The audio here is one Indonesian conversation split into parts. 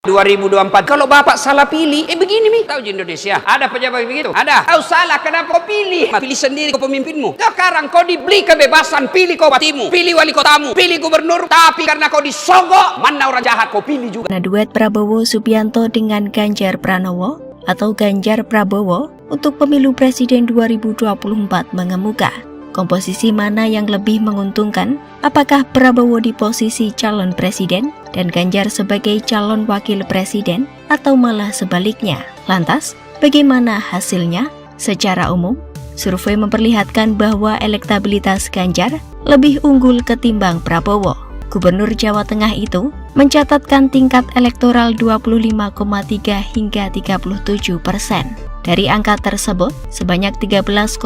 2024. Kalau Bapak salah pilih, begini Mi. Tahu di Indonesia ada pejabat begitu? Ada. Kau salah, kenapa kau pilih? Pilih sendiri kau pemimpinmu. Sekarang kau diberi kebebasan, pilih kau bupatimu, pilih wali kotamu, pilih gubernur. Tapi karena kau disogok, mana orang jahat kau pilih juga. Nah, duet Prabowo Subianto dengan Ganjar Pranowo atau Ganjar Prabowo untuk pemilu presiden 2024 mengemuka. Komposisi mana yang lebih menguntungkan? Apakah Prabowo di posisi calon presiden dan Ganjar sebagai calon wakil presiden atau malah sebaliknya? Lantas, bagaimana hasilnya? Secara umum, survei memperlihatkan bahwa elektabilitas Ganjar lebih unggul ketimbang Prabowo. Gubernur Jawa Tengah itu mencatatkan tingkat elektoral 25,3 hingga 37%. Dari angka tersebut, sebanyak 13,9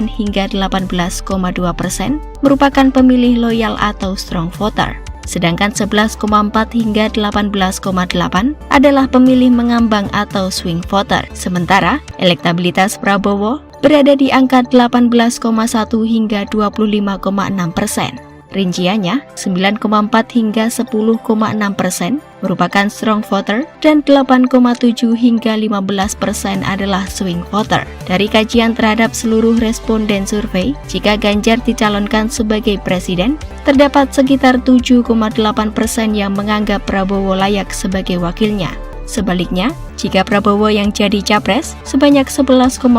hingga 18,2% merupakan pemilih loyal atau strong voter. Sedangkan 11,4 hingga 18,8 adalah pemilih mengambang atau swing voter. Sementara, elektabilitas Prabowo berada di angka 18,1 hingga 25,6%. Rinciannya, 9,4 hingga 10,6% merupakan strong voter dan 8,7 hingga 15% adalah swing voter. Dari kajian terhadap seluruh responden survei, jika Ganjar dicalonkan sebagai presiden, terdapat sekitar 7,8% yang menganggap Prabowo layak sebagai wakilnya. Sebaliknya, jika Prabowo yang jadi capres, sebanyak 11,4%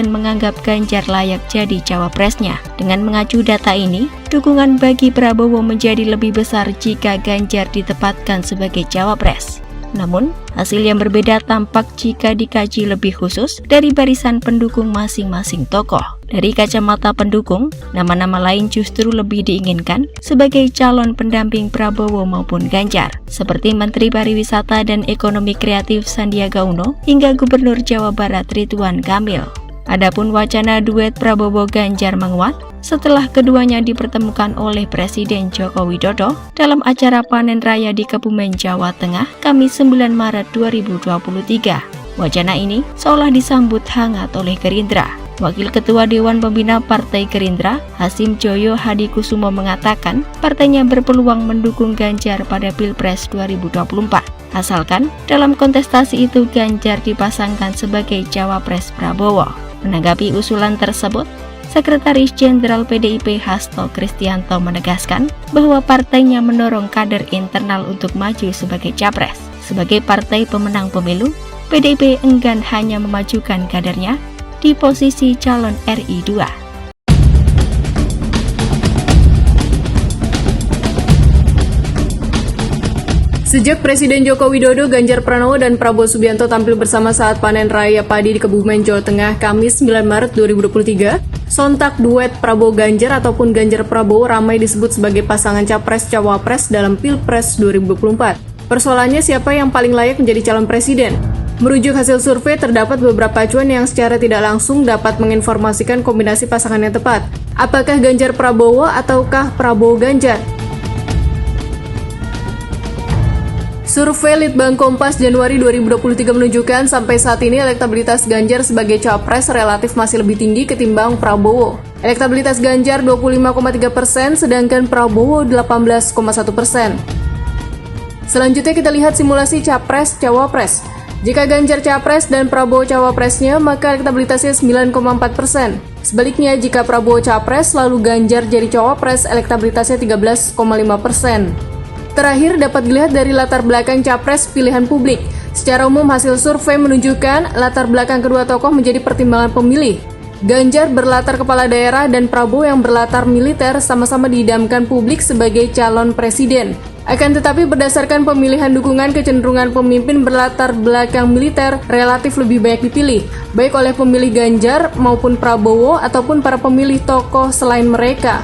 menganggap Ganjar layak jadi cawapresnya. Dengan mengacu data ini, dukungan bagi Prabowo menjadi lebih besar jika Ganjar ditempatkan sebagai cawapres. Namun, hasil yang berbeda tampak jika dikaji lebih khusus dari barisan pendukung masing-masing tokoh. Dari kacamata pendukung, nama-nama lain justru lebih diinginkan sebagai calon pendamping Prabowo maupun Ganjar, seperti Menteri Pariwisata dan Ekonomi Kreatif Sandiaga Uno hingga Gubernur Jawa Barat Ridwan Kamil. Adapun wacana duet Prabowo-Ganjar menguat setelah keduanya dipertemukan oleh Presiden Joko Widodo dalam acara panen raya di Kebumen, Jawa Tengah, Kamis 9 Maret 2023. Wacana ini seolah disambut hangat oleh Gerindra. Wakil Ketua Dewan Pembina Partai Gerindra, Hasim Joyo Hadikusumo mengatakan partainya berpeluang mendukung Ganjar pada Pilpres 2024. Asalkan dalam kontestasi itu Ganjar dipasangkan sebagai cawapres Prabowo. Menanggapi usulan tersebut, Sekretaris Jenderal PDIP Hasto Kristianto menegaskan bahwa partainya mendorong kader internal untuk maju sebagai capres. Sebagai partai pemenang pemilu, PDIP enggan hanya memajukan kadernya di posisi calon RI 2. Sejak Presiden Joko Widodo, Ganjar Pranowo, dan Prabowo Subianto tampil bersama saat panen raya padi di Kebumen, Jawa Tengah, Kamis 9 Maret 2023, sontak duet Prabowo-Ganjar ataupun Ganjar-Prabowo ramai disebut sebagai pasangan capres-cawapres dalam Pilpres 2024. Persoalannya siapa yang paling layak menjadi calon presiden? Merujuk hasil survei, terdapat beberapa acuan yang secara tidak langsung dapat menginformasikan kombinasi pasangan yang tepat. Apakah Ganjar Prabowo ataukah Prabowo Ganjar? Survei Litbang Kompas Januari 2023 menunjukkan sampai saat ini elektabilitas Ganjar sebagai capres relatif masih lebih tinggi ketimbang Prabowo. Elektabilitas Ganjar 25,3%, sedangkan Prabowo 18,1%. Selanjutnya kita lihat simulasi capres-cawapres. Jika Ganjar capres dan Prabowo cawapresnya, maka elektabilitasnya 9,4%. Sebaliknya, jika Prabowo capres lalu Ganjar jadi cawapres, elektabilitasnya 13,5%. Terakhir dapat dilihat dari latar belakang capres pilihan publik. Secara umum hasil survei menunjukkan latar belakang kedua tokoh menjadi pertimbangan pemilih. Ganjar berlatar kepala daerah dan Prabowo yang berlatar militer sama-sama diidamkan publik sebagai calon presiden. Akan tetapi berdasarkan pemilihan dukungan, kecenderungan pemimpin berlatar belakang militer relatif lebih banyak dipilih, baik oleh pemilih Ganjar maupun Prabowo ataupun para pemilih tokoh selain mereka.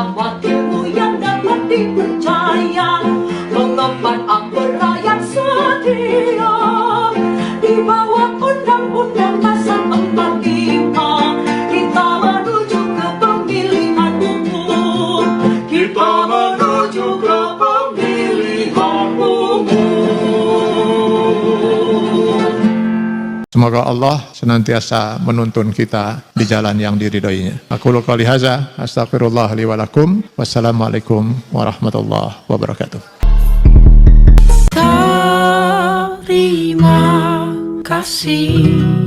Wakilmu yang dapat dipercaya, mengemban amanah yang setia, di bawah Undang-Undang Dasar 45, kita menuju ke pemilihan umum. juga pemilihan umum. Semoga Allah senantiasa menuntun kita di jalan yang diridhoinya. Aku qouli hadza, astaghfirullah li wa lakum. Wassalamualaikum warahmatullahi wabarakatuh. Terima kasih.